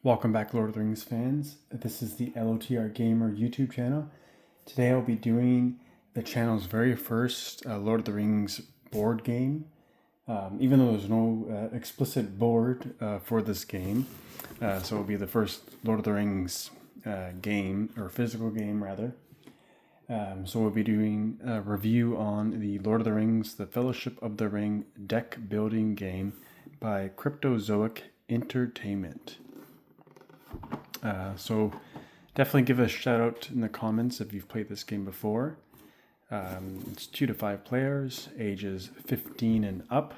Welcome back, Lord of the Rings fans. This is the LOTR Gamer YouTube channel. Today I'll be doing the channel's very first Lord of the Rings board game. Even though there's no explicit board for this game, so it'll be the first Lord of the Rings game, or physical game rather. So we'll be doing a review on the Lord of the Rings, The Fellowship of the Ring deck building game by Cryptozoic Entertainment. So definitely give a shout out in the comments if you've played this game before. It's 2 to 5 players, ages 15 and up.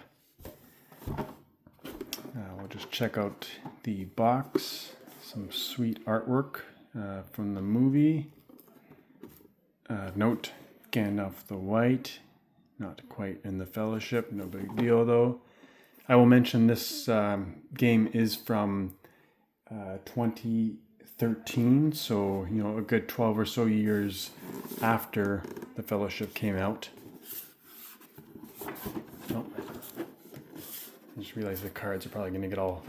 We'll just check out the box, some sweet artwork from the movie. Note, Gandalf the White, not quite in the Fellowship, no big deal though. I will mention this game is from 2013, so a good 12 or so years after the Fellowship came out. Oh, I just realized the cards are probably going to get all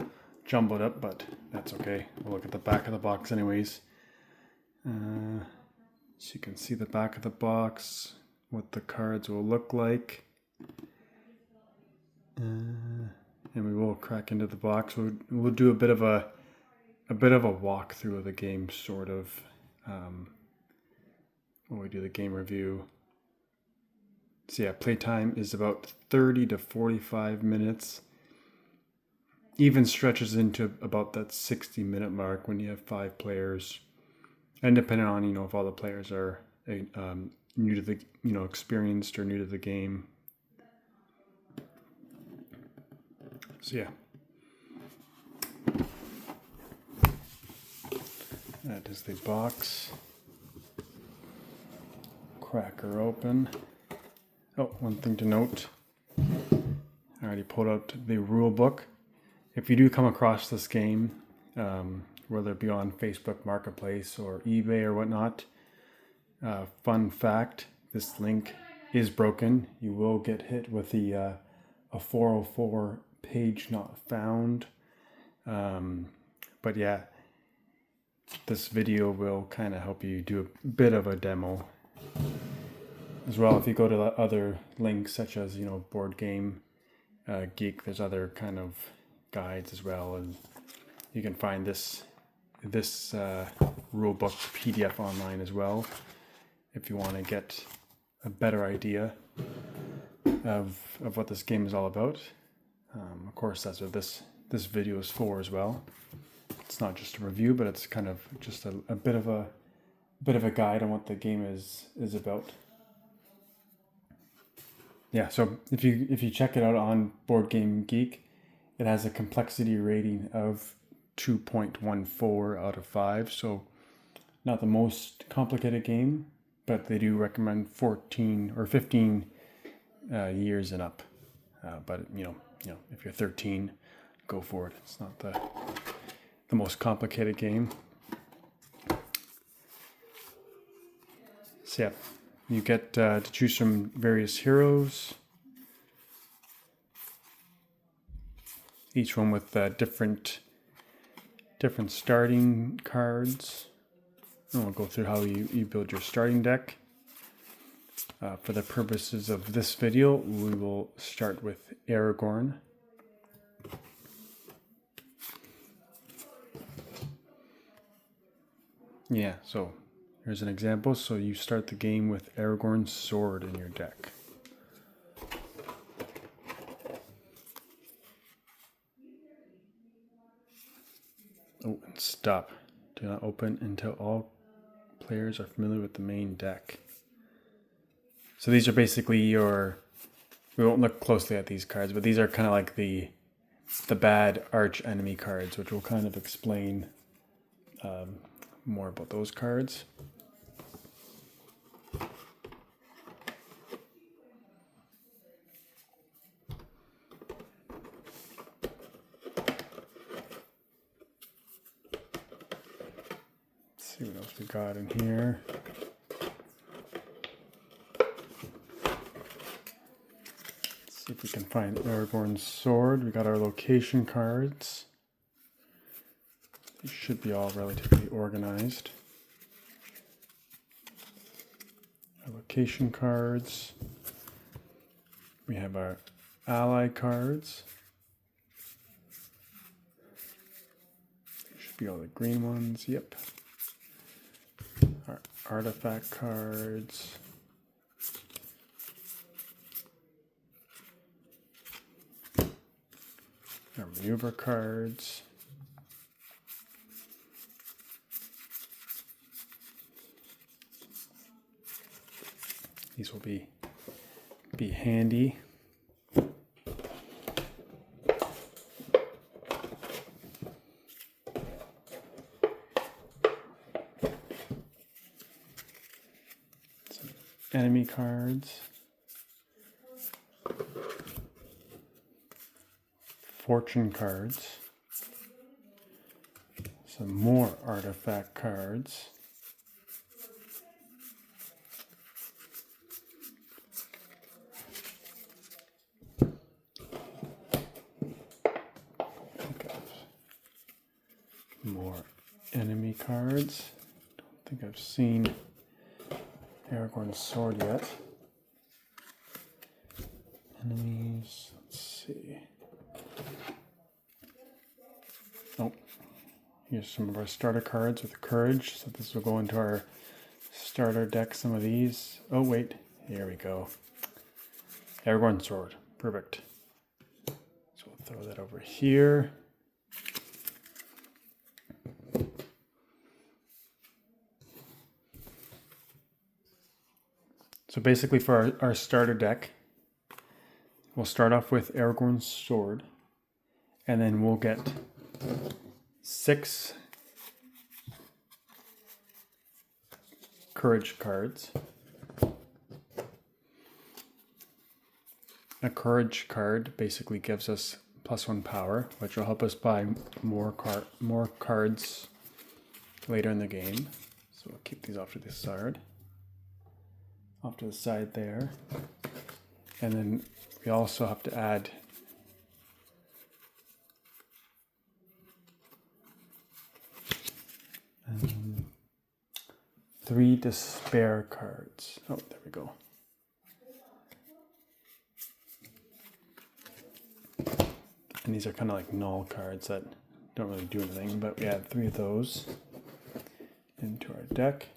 jumbled up, but that's okay. We'll look at the back of the box anyways. So you can see the back of the box, what the cards will look like. And we will crack into the box. We'll do a bit of a walkthrough of the game, sort of, when we do the game review. So yeah, playtime is about 30 to 45 minutes. Even stretches into about that 60-minute mark when you have 5 players. And depending on, if all the players are new to the, experienced or new to the game. So yeah. That is the box. Crack her open. Oh, one thing to note. I already pulled out the rule book. If you do come across this game, whether it be on Facebook Marketplace or eBay or whatnot, fun fact, this link is broken. You will get hit with a 404 page not found. But yeah, this video will kind of help you do a bit of a demo as well. If you go to the other links, such as Board Game Geek, there's other kind of guides as well, and you can find this rulebook PDF online as well if you want to get a better idea of what this game is all about. Of course, that's what this video is for as well. It's not just a review, but it's kind of just a bit of a guide on what the game is about. Yeah, so if you check it out on Board Game Geek, it has a complexity rating of 2.14 out of 5. So not the most complicated game, but they do recommend 14 or 15 years and up. But if you're 13, go for it. It's not the most complicated game. So yeah, you get to choose from various heroes, each one with different starting cards. And we'll go through how you build your starting deck. For the purposes of this video, we will start with Aragorn. Yeah, so here's an example. So you start the game with Aragorn's sword in your deck. Oh, and stop. Do not open until all players are familiar with the main deck. So these are basically we won't look closely at these cards, but these are kind of like the bad arch enemy cards, which will kind of explain more about those cards. Let's see what else we got in here. Let's see if we can find Aragorn's sword. We got our location cards. These should be all relatively organized. Our location cards. We have our ally cards. These should be all the green ones. Yep. Our artifact cards. Our maneuver cards. These will be handy. Some enemy cards. Fortune cards. Some more artifact cards. More enemy cards. Don't think I've seen Aragorn's sword yet. Enemies, let's see. Oh, here's some of our starter cards with courage. So this will go into our starter deck, some of these. Oh wait, here we go. Aragorn's sword, perfect. So we'll throw that over here. So basically for our starter deck, we'll start off with Aragorn's sword, and then we'll get 6 courage cards. A courage card basically gives us +1 power, which will help us buy more cards later in the game. So we'll keep these off to the side. Off to the side there. And then we also have to add three despair cards. Oh, there we go. And these are kind of like null cards that don't really do anything, but we add 3 of those into our deck.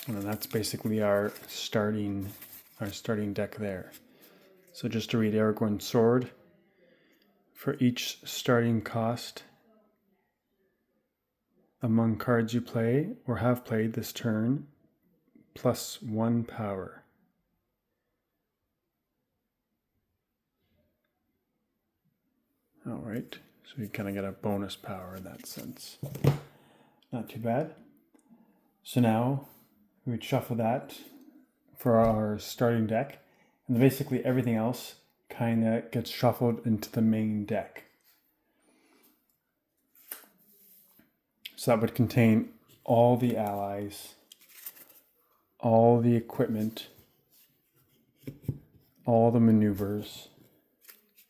And then that's basically our starting deck there. So just to read Aragorn's sword, for each starting cost among cards you play or have played this turn, +1 power. All right, so you kind of get a bonus power in that sense. Not too bad. So now we would shuffle that for our starting deck, and then basically everything else kind of gets shuffled into the main deck. So that would contain all the allies, all the equipment, all the maneuvers,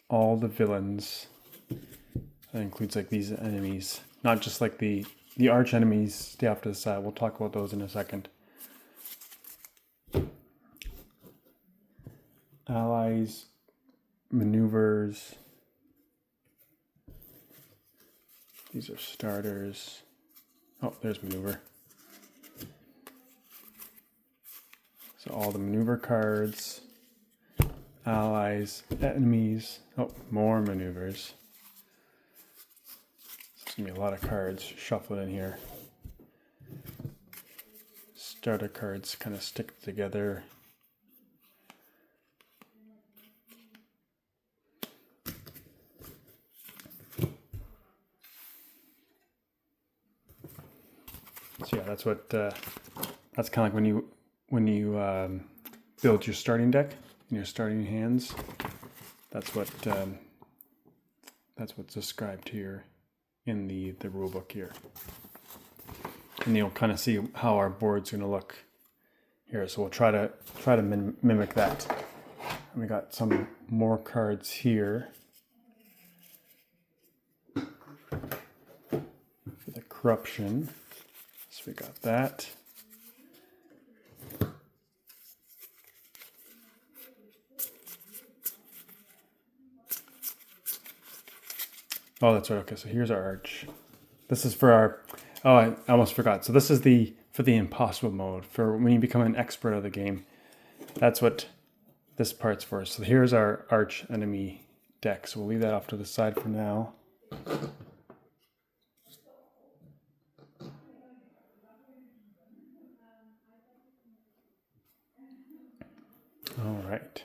all the villains. That includes like these enemies, not just like the arch enemies stay off to the side. We'll talk about those in a second. Allies, maneuvers. These are starters. Oh, there's maneuver. So all the maneuver cards, allies, enemies. Oh, more maneuvers. There's gonna be a lot of cards shuffled in here. Starter cards kind of stick together. So yeah, that's what that's kind of like when you build your starting deck and your starting hands. That's what's described here in the rule book here, and you'll kind of see how our board's going to look here. So we'll try to mimic that. And we got some more cards here for the corruption. So we got that. Oh, that's right. Okay, so here's our arch. This is for our, oh, I almost forgot. So this is for the impossible mode, for when you become an expert of the game. That's what this part's for. So here's our arch enemy deck. So we'll leave that off to the side for now. All right.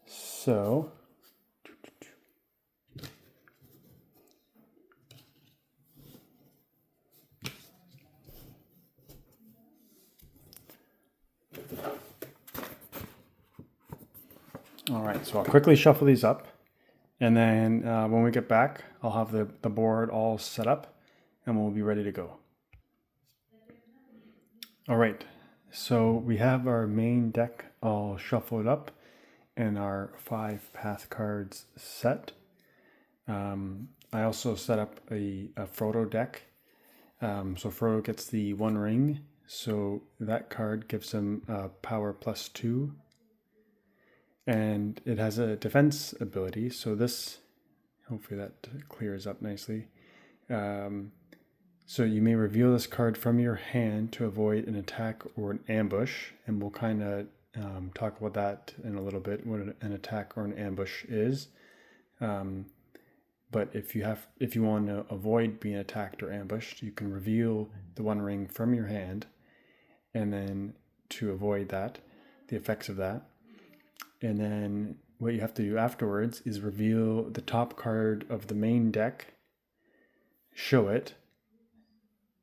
So all right, so I'll quickly shuffle these up, and then when we get back, I'll have the board all set up, and we'll be ready to go. All right, so we have our main deck all shuffled up, and our 5 path cards set. I also set up a Frodo deck. So Frodo gets the 1 ring, so that card gives him power +2. And it has a defense ability, so this, hopefully that clears up nicely. So you may reveal this card from your hand to avoid an attack or an ambush, and we'll kind of talk about that in a little bit, what an attack or an ambush is. But if you want to avoid being attacked or ambushed, you can reveal the 1 ring from your hand, and then to avoid that, the effects of that. And then what you have to do afterwards is reveal the top card of the main deck, show it.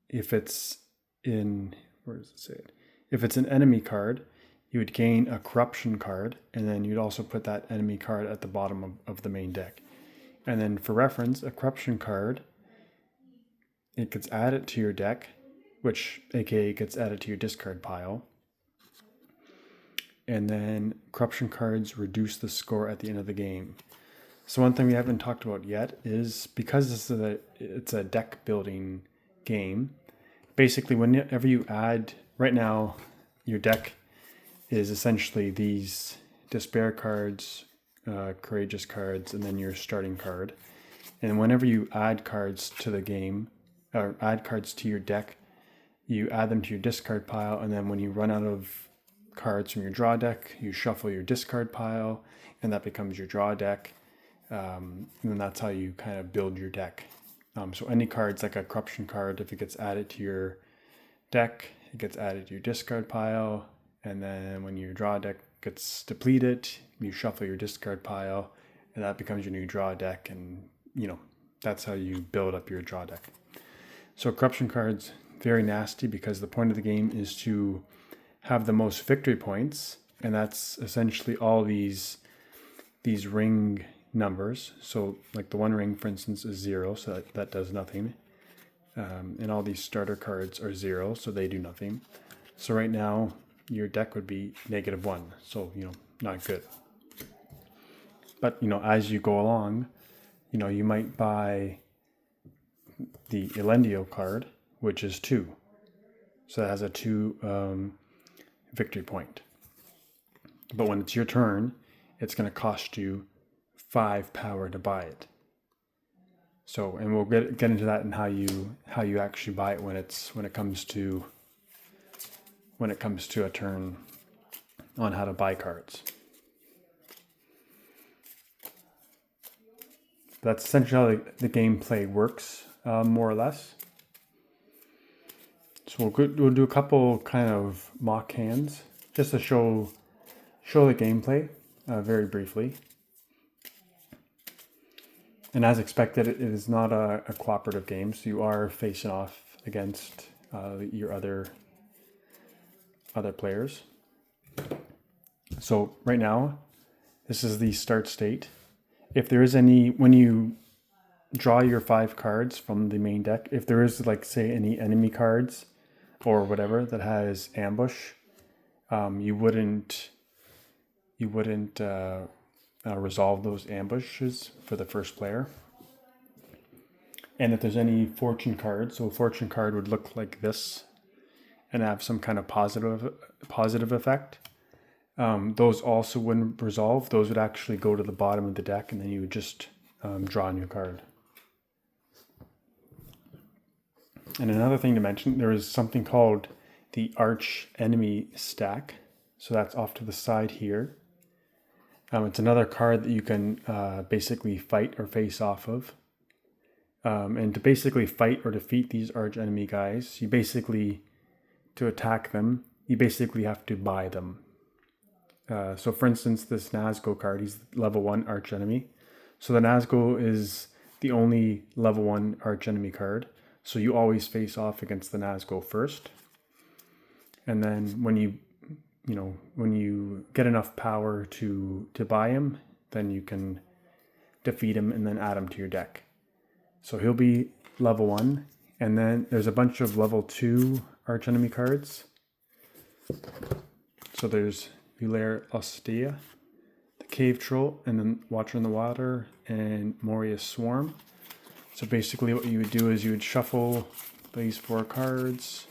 If it's in, where does it say it? If it's an enemy card, you would gain a corruption card, and then you'd also put that enemy card at the bottom of the main deck. And then for reference, a corruption card, it gets added to your deck, which aka gets added to your discard pile. And then corruption cards reduce the score at the end of the game. So one thing we haven't talked about yet is, because it's a deck building game, basically whenever you add, right now your deck is essentially these despair cards, courageous cards, and then your starting card. And whenever you add cards to the game, or add cards to your deck, you add them to your discard pile, and then when you run out of cards from your draw deck, you shuffle your discard pile, and that becomes your draw deck. And then that's how you kind of build your deck. So any cards, like a corruption card, if it gets added to your deck, it gets added to your discard pile, and then when your draw deck gets depleted, you shuffle your discard pile, and that becomes your new draw deck, and that's how you build up your draw deck. So corruption cards, very nasty, because the point of the game is to have the most victory points, and that's essentially all these ring numbers. So like the 1 ring, for instance, is 0, so that does nothing. And all these starter cards are 0, so they do nothing. So right now your deck would be -1, so not good. But as you go along, you might buy the Elendio card, which is 2. So it has a 2 victory point. But when it's your turn, it's going to cost you 5 power to buy it. So, and we'll get into that and how you actually buy it when it comes to a turn on how to buy cards. That's essentially how the gameplay works, more or less. So we'll do a couple kind of mock hands just to show the gameplay very briefly. And as expected, it is not a cooperative game, so you are facing off against your other players. So right now, this is the start state. If there is when you draw your 5 cards from the main deck, if there is, like, say, any enemy cards or whatever that has ambush, you wouldn't resolve those ambushes for the first player. And if there's any fortune cards, so a fortune card would look like this and have some kind of positive effect. Those also wouldn't resolve. Those would actually go to the bottom of the deck, and then you would just draw a new card. And another thing to mention, there is something called the arch enemy stack. So that's off to the side here. It's another card that you can basically fight or face off of. And to basically fight or defeat these arch enemy guys, to attack them, you basically have to buy them. So for instance, this Nazgul card, he's level 1 arch enemy. So the Nazgul is the only level 1 arch enemy card. So you always face off against the Nazgul first. And then when you get enough power to buy him, then you can defeat him and then add him to your deck. So he'll be level 1. And then there's a bunch of level 2 arch enemy cards. So there's Vulair Ostea, the Cave Troll, and then Watcher in the Water, and Moria Swarm. So basically what you would do is you would shuffle these 4 cards.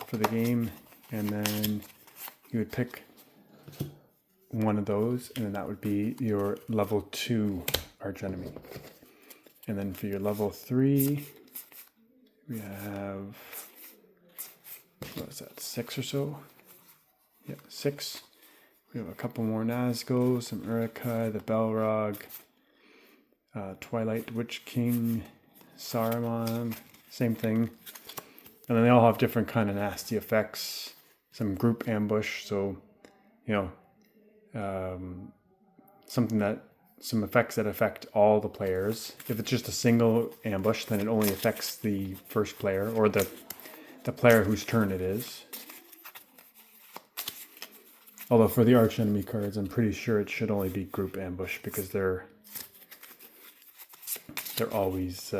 For the game, and then you would pick one of those, and then that would be your level 2 arch enemy. And then for your level 3, we have, what is that, 6 or so? Yeah, 6. We have a couple more Nazgul, some Uruk-hai, the Balrog, Twilight Witch King, Saruman, same thing. And then they all have different kind of nasty effects. Some group ambush, so, some effects that affect all the players. If it's just a single ambush, then it only affects the first player, or the player whose turn it is. Although for the arch enemy cards, I'm pretty sure it should only be group ambush, because they're always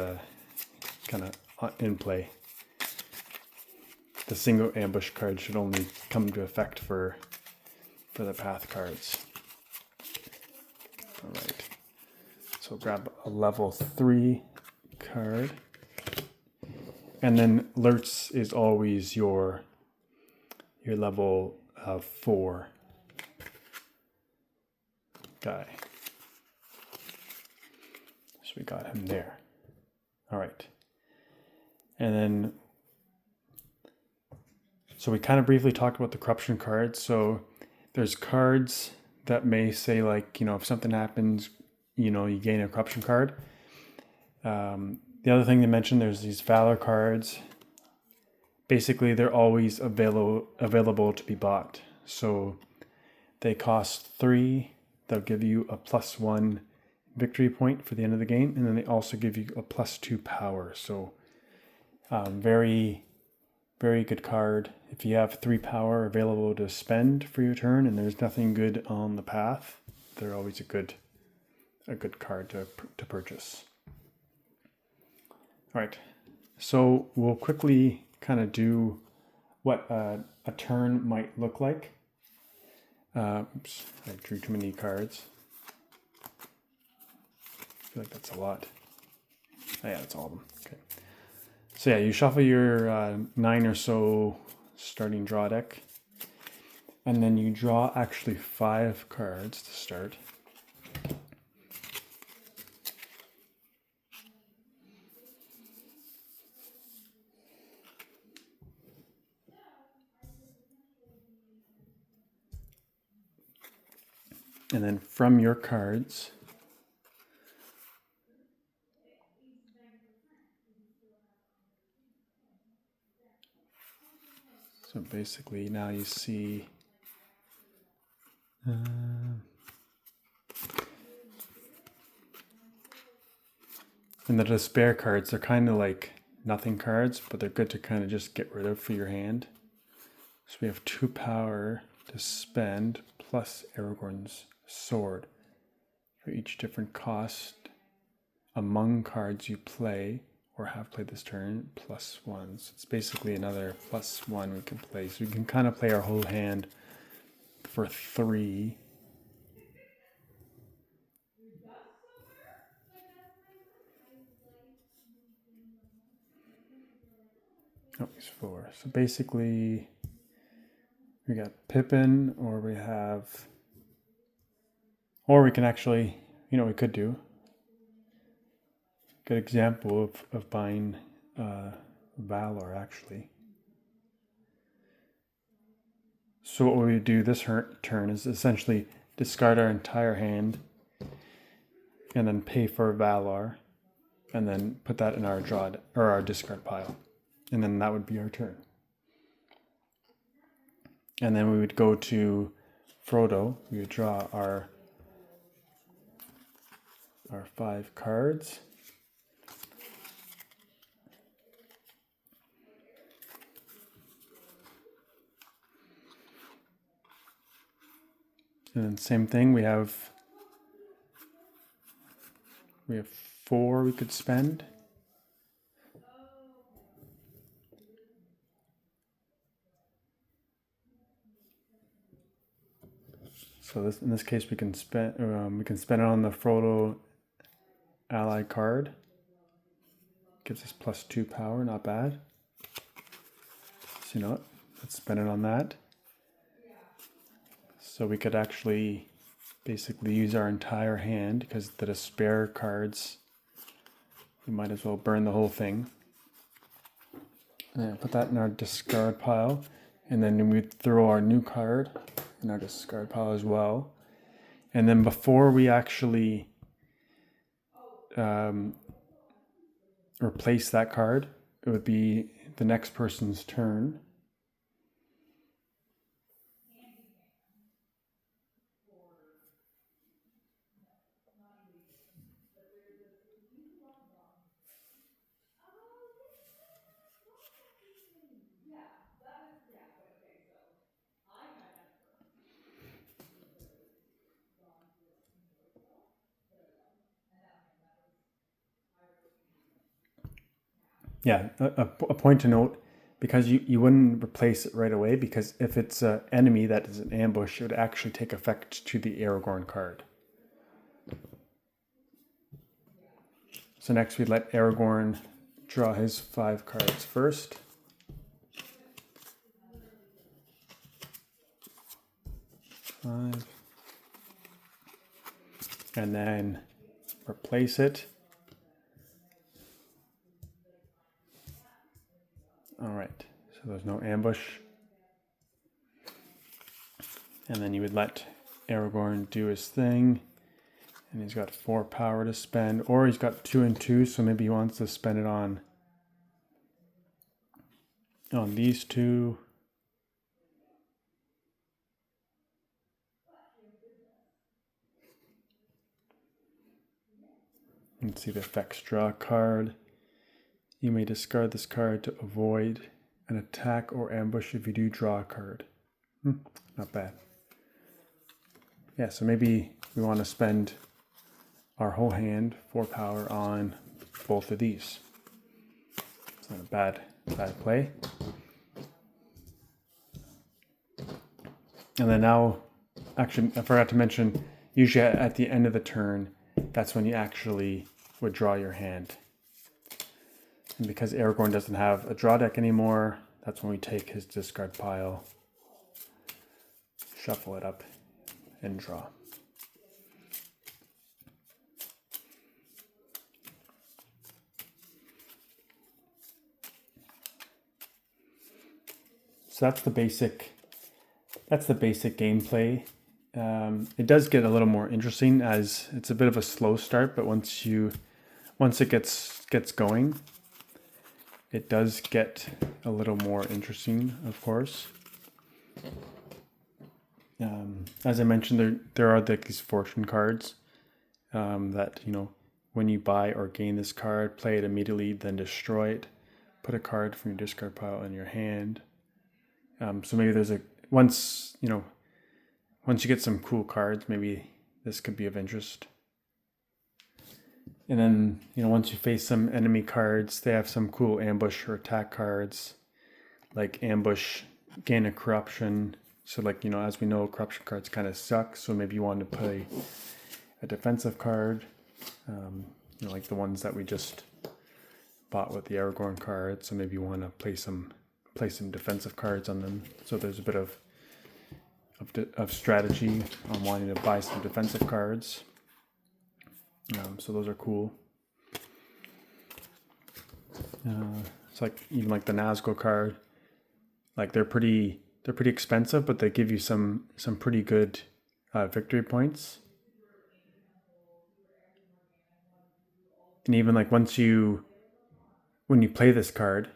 kind of in play. The single ambush card should only come into effect for the path cards. All right. So grab a level 3 card. And then Lurtz is always your level 4 guy. So we got him there. All right. And then, so we kind of briefly talked about the corruption cards. So there's cards that may say, like, if something happens, you gain a corruption card. The other thing to mention, there's these valor cards. Basically, they're always available to be bought. So they cost 3. They'll give you a +1 victory point for the end of the game. And then they also give you a +2 power. So very, very good card. If you have 3 power available to spend for your turn and there's nothing good on the path, they're always a good card to purchase. All right, so we'll quickly kind of do what a turn might look like. Oops, I drew too many cards. I feel like that's a lot. Oh, yeah, that's all of them. Okay. So yeah, you shuffle your 9 or so starting draw deck, and then you draw actually 5 cards to start. And then from your cards, so basically now you see and the despair cards, they're kind of like nothing cards, but they're good to kind of just get rid of for your hand. So we have 2 power to spend plus Aragorn's sword for each different cost among cards you play or have played this turn, +1. So it's basically another +1 we can play. So we can kind of play our whole hand for 3. Oh, he's 4. So basically, we got Pippin, or we have, or we can actually, you know, we could do. Good example of buying Valor, actually. So what we do this turn is essentially discard our entire hand and then pay for Valor and then put that in our draw or our discard pile. And then that would be our turn. And then we would go to Frodo. We would draw our 5 cards. And then same thing, we have 4 we could spend. So in this case, we can spend it on the Frodo ally card. Gives us +2 power, not bad. So you know what? Let's spend it on that. So we could actually basically use our entire hand because the despair cards, we might as well burn the whole thing. And put that in our discard pile. And then we throw our new card in our discard pile as well. And then before we actually replace that card, it would be the next person's turn. Yeah, a point to note, because you wouldn't replace it right away, because if it's an enemy that is an ambush, it would actually take effect to the Aragorn card. So next we'd let Aragorn draw his 5 cards first. Five. And then replace it. All right, so there's no ambush. And then you would let Aragorn do his thing. And he's got 4 power to spend, or he's got 2 and 2, so maybe he wants to spend it on these 2. Let's see the effects. Draw a card. You may discard this card to avoid an attack or ambush if you do draw a card. Not bad. Yeah, so maybe we want to spend our whole hand 4 power on both of these. It's not a bad play. And then now, actually, I forgot to mention, usually at the end of the turn, that's when you actually would draw your hand. And because Aragorn doesn't have a draw deck anymore, that's when we take his discard pile, shuffle it up, and draw. So that's the basic gameplay. It does get a little more interesting as it's a bit of a slow start, but once it gets going, it does get a little more interesting, of course. As I mentioned, there are these fortune cards that, you know, when you buy or gain this card, play it immediately, then destroy it. Put a card from your discard pile in your hand. So maybe there's once you get some cool cards, maybe this could be of interest. And then, once you face some enemy cards, they have some cool ambush or attack cards, like ambush, gain a corruption. So like, as we know, corruption cards kind of suck. So maybe you want to play a defensive card, like the ones that we just bought with the Aragorn card. So maybe you want to play some defensive cards on them. So there's a bit of strategy on wanting to buy some defensive cards. So those are cool. It's like even like the Nazgul card, like they're pretty expensive, but they give you some pretty good victory points. And even like when you play this card,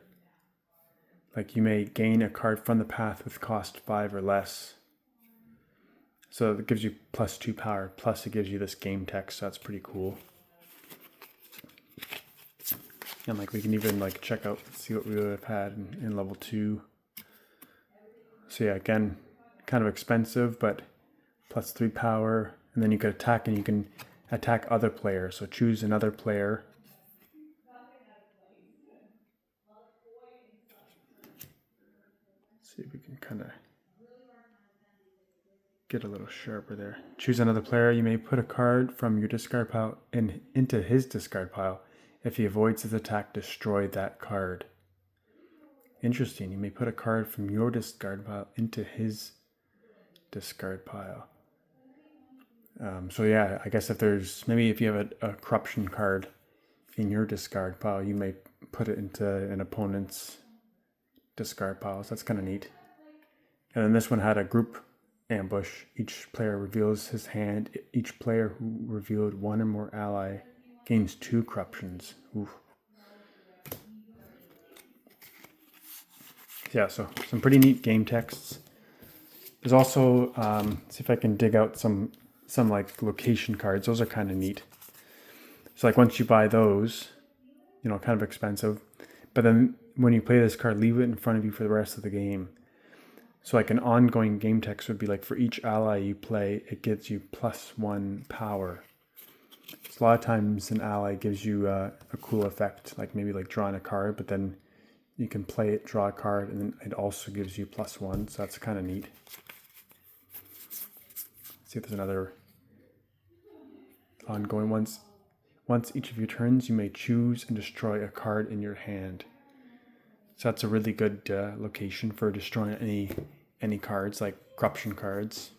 like you may gain a card from the path with cost 5 or less. So it gives you +2 power, plus it gives you this game text, so that's pretty cool. And like we can even like check out, see what we would have had in level 2. So yeah, again, kind of expensive, but +3 power. And then you could attack, and you can attack other players. So choose another player. Let's see if we can kind of get a little sharper there. Choose another player. You may put a card from your discard pile into his discard pile. If he avoids his attack, destroy that card. Interesting. You may put a card from your discard pile into his discard pile. So yeah, I guess if you have a corruption card in your discard pile, you may put it into an opponent's discard pile. So that's kind of neat. And then this one had a group ambush. Each player reveals his hand. Each player who revealed one or more ally gains 2 corruptions. Oof. Yeah, so some pretty neat game texts. There's also, see if I can dig out some like location cards. Those are kind of neat. So like once you buy those, kind of expensive. But then when you play this card, leave it in front of you for the rest of the game. So like an ongoing game text would be like for each ally you play, it gives you +1 power. So a lot of times an ally gives you a cool effect, like maybe like drawing a card, but then you can play it, draw a card, and then it also gives you +1. So that's kind of neat. Let's see if there's another ongoing ones. Once each of your turns, you may choose and destroy a card in your hand. So that's a really good location for destroying any cards, like corruption cards.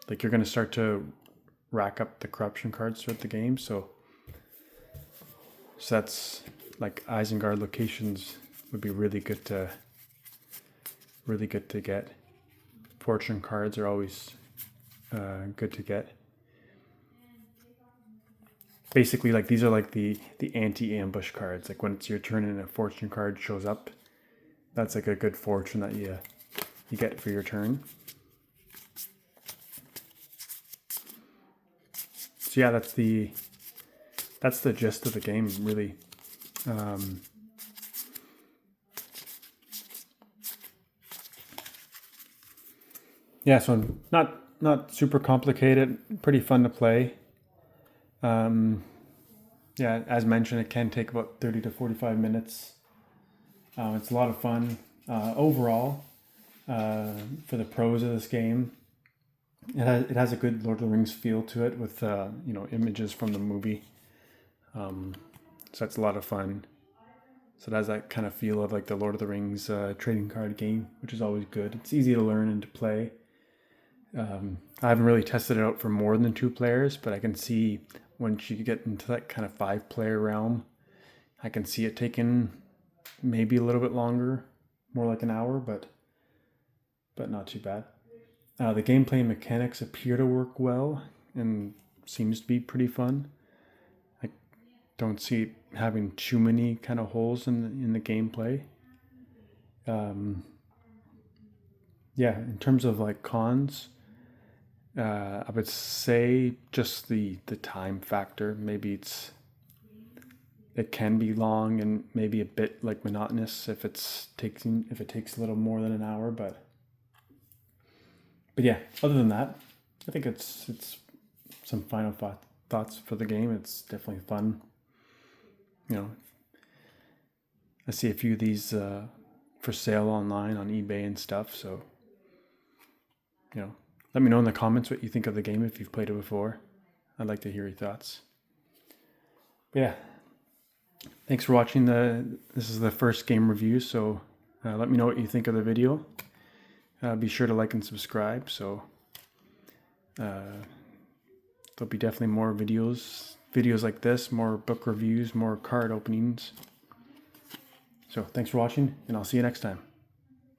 Like you're going to start to rack up the corruption cards throughout the game. So that's like Isengard locations would be really good to get. Fortune cards are always good to get. Basically, like these are like the anti-ambush cards. Like when it's your turn and a fortune card shows up, that's like a good fortune that you get for your turn. So yeah, that's the gist of the game, really. Yeah, so not super complicated, pretty fun to play. Yeah, as mentioned, it can take about 30 to 45 minutes. It's a lot of fun. Overall, for the pros of this game, it has a good Lord of the Rings feel to it with images from the movie. So that's a lot of fun. So it has that kind of feel of like the Lord of the Rings trading card game, which is always good. It's easy to learn and to play. I haven't really tested it out for more than 2 players, but I can see once you get into that kind of 5-player realm, I can see it taking maybe a little bit longer, more like an hour, but not too bad. The gameplay mechanics appear to work well and seems to be pretty fun. I don't see it having too many kind of holes in the gameplay. Yeah, in terms of like cons, I would say just the time factor. Maybe it can be long and maybe a bit like monotonous if it takes a little more than an hour, but yeah, other than that, I think it's some final thoughts for the game. It's definitely fun. you know, I see a few of these for sale online on eBay and stuff. So, you know, let me know in the comments what you think of the game if you've played it before. I'd like to hear your thoughts. But yeah, thanks for watching. This is the first game review, so let me know what you think of the video. Be sure to like and subscribe. So there'll be definitely more videos like this, more book reviews, more card openings. So thanks for watching, and I'll see you next time.